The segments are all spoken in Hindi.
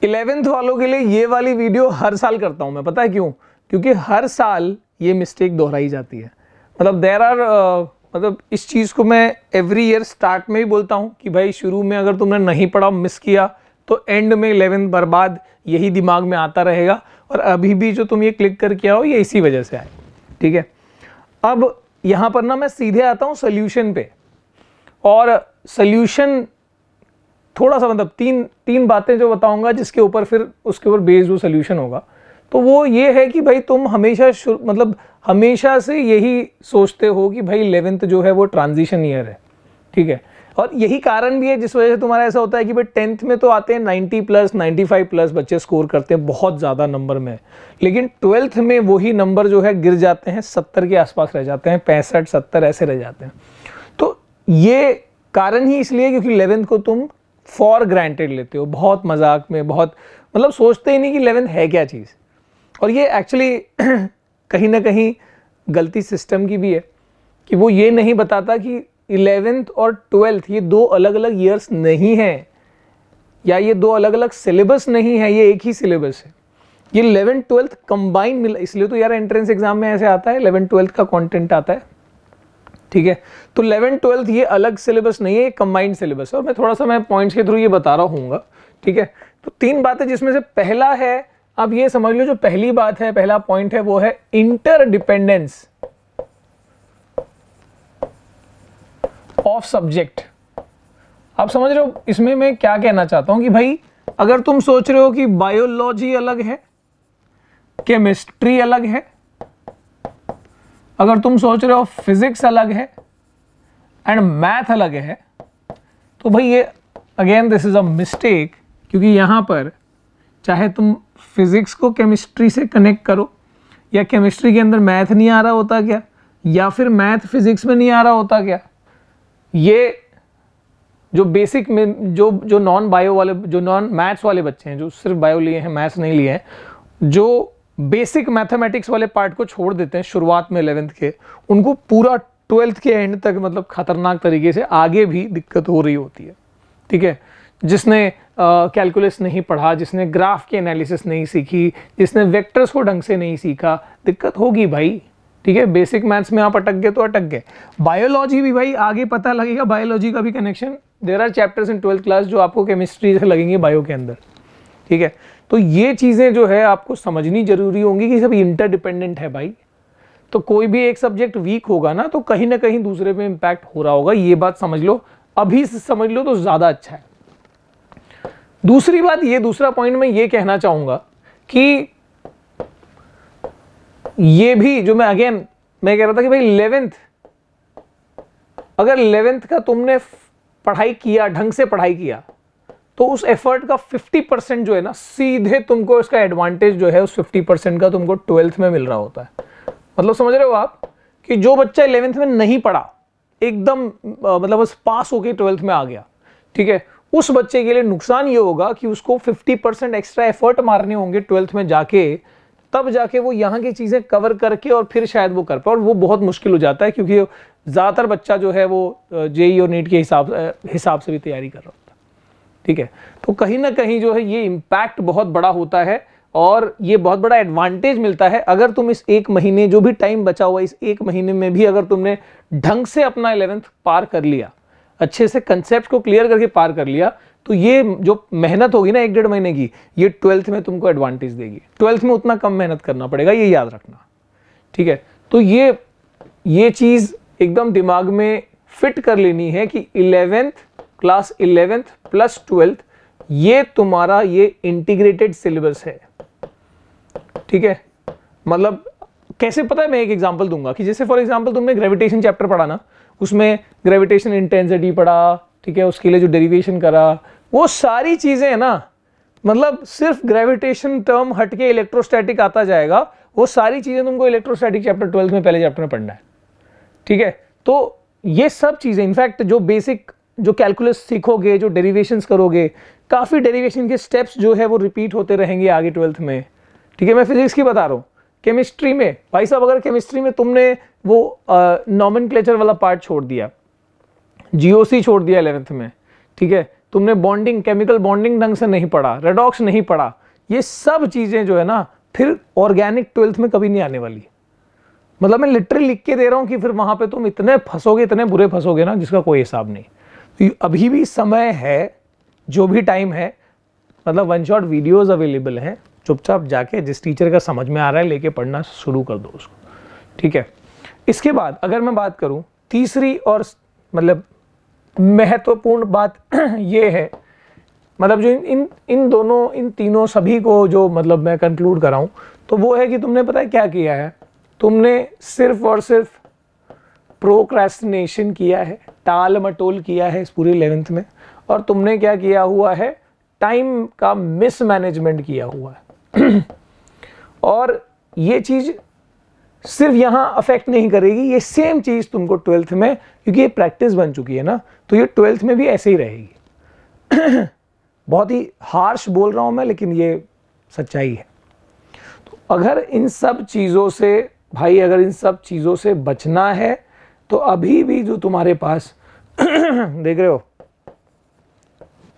11th वालों के लिए ये वाली वीडियो हर साल करता हूं मैं, पता है क्यों? क्योंकि हर साल ये मिस्टेक दोहराई जाती है। मतलब मतलब इस चीज़ को मैं एवरी ईयर स्टार्ट में ही बोलता हूं कि भाई शुरू में अगर तुमने नहीं पढ़ा, मिस किया, तो एंड में 11th बर्बाद, यही दिमाग में आता रहेगा। और अभी भी जो तुम ये क्लिक करके आओ ये इसी वजह से आए, ठीक है। अब यहाँ पर ना मैं सीधे आता हूँ सोल्यूशन पे, और सोल्यूशन थोड़ा सा मतलब तीन बातें जो बताऊंगा जिसके ऊपर फिर उसके ऊपर बेस्ड वो सोल्यूशन होगा। तो वो ये है कि भाई तुम हमेशा से यही सोचते हो कि भाई 11th जो है वो ट्रांजिशन ईयर है, ठीक है। और यही कारण भी है जिस वजह से तुम्हारा ऐसा होता है कि भाई 10th में तो आते हैं 90+, 95+ बच्चे स्कोर करते हैं बहुत ज़्यादा नंबर में, लेकिन 12th में वही नंबर जो है गिर जाते हैं, 70 के आसपास रह जाते हैं, 65, 70 ऐसे रह जाते हैं। तो ये कारण ही इसलिए क्योंकि 11th को तुम फॉर ग्रांटेड लेते हो, बहुत मजाक में, बहुत मतलब सोचते ही नहीं कि 11th है क्या चीज़। और ये एक्चुअली कहीं ना कहीं गलती सिस्टम की भी है कि वो ये नहीं बताता कि 11th और 12th ये दो अलग अलग ईयर्स नहीं हैं, या ये दो अलग अलग सिलेबस नहीं है, ये एक ही सिलेबस है। ये 11th 12th कंबाइन मिला, इसलिए तो यार एंट्रेंस एग्जाम में ऐसे आता है 11th 12th का कंटेंट आता है, ठीक है। तो 11th 12th ये अलग सिलेबस नहीं है, ये कंबाइंड सिलेबस है। और मैं थोड़ा सा पॉइंट्स के थ्रू ये बता रहा हूँ, ठीक है। तो 3 बातें जिसमें से पहला है, अब ये समझ लो जो पहली बात है, पहला पॉइंट है वो है इंटरडिपेंडेंस ऑफ सब्जेक्ट। आप समझ रहे हो इसमें मैं क्या कहना चाहता हूं कि भाई अगर तुम सोच रहे हो कि बायोलॉजी अलग है, केमिस्ट्री अलग है, अगर तुम सोच रहे हो फिजिक्स अलग है एंड मैथ अलग है, तो भाई ये again this is a mistake. क्योंकि यहां पर चाहे तुम फिजिक्स को केमिस्ट्री से कनेक्ट करो, या केमिस्ट्री के अंदर मैथ नहीं आ रहा होता क्या, या फिर मैथ फिजिक्स में नहीं आ रहा होता क्या, ये जो बेसिक में जो नॉन बायो वाले, जो नॉन मैथ्स वाले बच्चे हैं, जो सिर्फ बायो लिए हैं, मैथ्स नहीं लिए हैं, जो बेसिक मैथमेटिक्स वाले पार्ट को छोड़ देते हैं शुरुआत में 11th के, उनको पूरा 12th के एंड तक मतलब खतरनाक तरीके से आगे भी दिक्कत हो रही होती है, ठीक है। जिसने कैलकुलस नहीं पढ़ा, जिसने ग्राफ की एनालिसिस नहीं सीखी, जिसने वेक्टर्स को ढंग से नहीं सीखा, दिक्कत होगी भाई, ठीक है। बेसिक मैथ्स में आप अटक गए तो अटक गए। बायोलॉजी भी भाई आगे पता लगेगा, बायोलॉजी का भी connection, there are chapters in 12th class जो आपको केमिस्ट्री से लगेंगे बायो के अंदर, ठीक है। तो ये चीज़ें जो है आपको समझनी जरूरी होंगी कि सब इंटरडिपेंडेंट है भाई। तो कोई भी एक सब्जेक्ट वीक होगा ना, तो कहीं ना कहीं दूसरे पे इम्पैक्ट हो रहा होगा, ये बात समझ लो, अभी से समझ लो तो ज़्यादा अच्छा है। दूसरी बात, ये दूसरा पॉइंट मैं ये कहना चाहूँगा कि ये भी जो मैं कह रहा था कि भाई 11th, अगर 11th का तुमने पढ़ाई किया, ढंग से पढ़ाई किया, तो उस एफर्ट का 50% जो है ना, सीधे तुमको इसका एडवांटेज जो है उस 50% का तुमको 12th में मिल रहा होता है। मतलब समझ रहे हो आप कि जो बच्चा 11th में नहीं पढ़ा, एकदम मतलब बस पास होके 12th में आ गया, ठीक है, उस बच्चे के लिए नुकसान ये होगा कि उसको 50% एक्स्ट्रा एफर्ट मारने होंगे 12th में जाके, तब जाके वो यहाँ की चीज़ें कवर करके और फिर शायद वो कर पाए, और वो बहुत मुश्किल हो जाता है क्योंकि ज़्यादातर बच्चा जो है वो जेईई और नीट के हिसाब से भी तैयारी कर रहा होता है, ठीक है। तो कहीं ना कहीं जो है ये इम्पैक्ट बहुत बड़ा होता है, और ये बहुत बड़ा एडवांटेज मिलता है अगर तुम इस 1 महीने, जो भी टाइम बचा हुआ इस 1 महीने में भी अगर तुमने ढंग से अपना 11th पार कर लिया, अच्छे से कंसेप्ट को क्लियर करके पार कर लिया, तो ये जो मेहनत होगी ना 1-1.5 महीने की, ये 12th में तुमको एडवांटेज देगी। 12th में उतना कम मेहनत करना पड़ेगा, ये याद रखना, ठीक है। तो ये चीज़ एकदम दिमाग में फिट कर लेनी है कि 11th class 11th plus 12th ये तुम्हारा ये इंटीग्रेटेड सिलेबस है, ठीक है। मतलब कैसे पता है, मैं एक एग्जांपल दूंगा कि जैसे फॉर एग्जांपल तुमने ग्रेविटेशन चैप्टर पढ़ा ना, उसमें ग्रेविटेशन इंटेंसिटी पढ़ा, ठीक है, उसके लिए जो डेरिवेशन करा, वो सारी चीजें है ना, मतलब सिर्फ ग्रेविटेशन टर्म हटके इलेक्ट्रोस्टैटिक आता जाएगा, वो सारी चीजें तुमको इलेक्ट्रोस्टैटिक चैप्टर 12th में पहले चैप्टर में पढ़ना है, ठीक है। तो ये सब चीजें इनफैक्ट जो बेसिक जो कैलकुलस सीखोगे, जो डेरिवेशंस करोगे, काफी डेरिवेशन के स्टेप्स जो है वो रिपीट होते रहेंगे आगे 12th में, ठीक है। मैं फिजिक्स की बता रहा हूँ, केमिस्ट्री में भाई साहब अगर केमिस्ट्री में तुमने वो नॉमेनक्लेचर वाला पार्ट छोड़ दिया, जीओसी छोड़ दिया 11th में, ठीक है, तुमने बॉन्डिंग, केमिकल बॉन्डिंग ढंग से नहीं पढ़ा, रेडॉक्स नहीं पढ़ा, ये सब चीज़ें जो है ना फिर ऑर्गेनिक 12th में कभी नहीं आने वाली। मतलब मैं लिटरली लिख के दे रहा हूँ कि फिर वहाँ पे तुम इतने फंसोगे, इतने बुरे फंसोगे ना जिसका कोई हिसाब नहीं। तो अभी भी समय है, जो भी टाइम है, मतलब वन शॉट वीडियोज़ अवेलेबल हैं, चुपचाप जाके जिस टीचर का समझ में आ रहा है लेके पढ़ना शुरू कर दो उसको, ठीक है। इसके बाद अगर मैं बात करूँ तीसरी और मतलब महत्वपूर्ण बात ये है, मतलब जो इन दोनों, इन तीनों सभी को जो मतलब मैं कंक्लूड कराऊं तो वो है कि तुमने पता है क्या किया है, तुमने सिर्फ और सिर्फ प्रोक्रेस्टिनेशन किया है, टाल मटोल किया है इस पूरी 11th में, और तुमने क्या किया हुआ है, टाइम का मिसमैनेजमेंट किया हुआ है। और ये चीज़ सिर्फ यहाँ अफेक्ट नहीं करेगी, ये सेम चीज़ तुमको 12th में, क्योंकि ये प्रैक्टिस बन चुकी है ना, तो ये 12th में भी ऐसे ही रहेगी। बहुत ही हार्श बोल रहा हूँ मैं, लेकिन ये सच्चाई है। तो अगर इन सब चीज़ों से भाई, अगर इन सब चीज़ों से बचना है तो अभी भी जो तुम्हारे पास देख रहे हो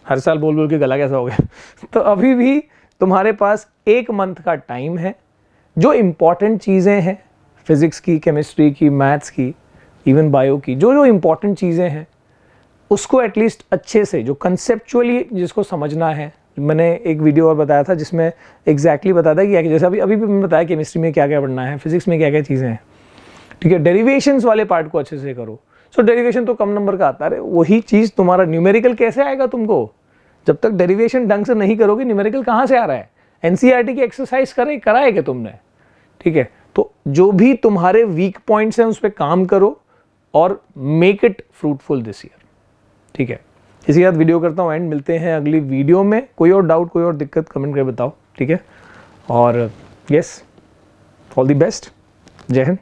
हर साल बोल बोल के गला कैसा हो गया तो अभी भी तुम्हारे पास 1 मंथ का टाइम है। जो इम्पॉर्टेंट चीज़ें हैं, फिज़िक्स की, केमिस्ट्री की, मैथ्स की, इवन बायो की, जो जो इम्पॉर्टेंट चीज़ें हैं उसको एटलीस्ट अच्छे से, जो कंसेप्चुअली जिसको समझना है, मैंने एक वीडियो और बताया था जिसमें एग्जैक्टली बताया था कि जैसे अभी भी मैंने बताया केमिस्ट्री में क्या क्या पढ़ना है, फिजिक्स में क्या क्या चीज़ें हैं, ठीक है। डेरिवेशंस वाले पार्ट को अच्छे से करो। सो डेरिवेशन तो कम नंबर का आता है, वही चीज़ तुम्हारा न्यूमेरिकल कैसे आएगा तुमको, जब तक डेरिवेशन ढंग से नहीं करोगे न्यूमेरिकल कहाँ से आ रहा है। एनसीईआरटी की एक्सरसाइज कराएगा तुमने, ठीक है। तो जो भी तुम्हारे वीक पॉइंट्स हैं उस पर काम करो और make it fruitful this year, ठीक है। इसी के साथ वीडियो करता हूँ एंड, मिलते हैं अगली वीडियो में। कोई और डाउट, कोई और दिक्कत कमेंट करके बताओ, ठीक है। और यस, ऑल द बेस्ट, जय हिंद।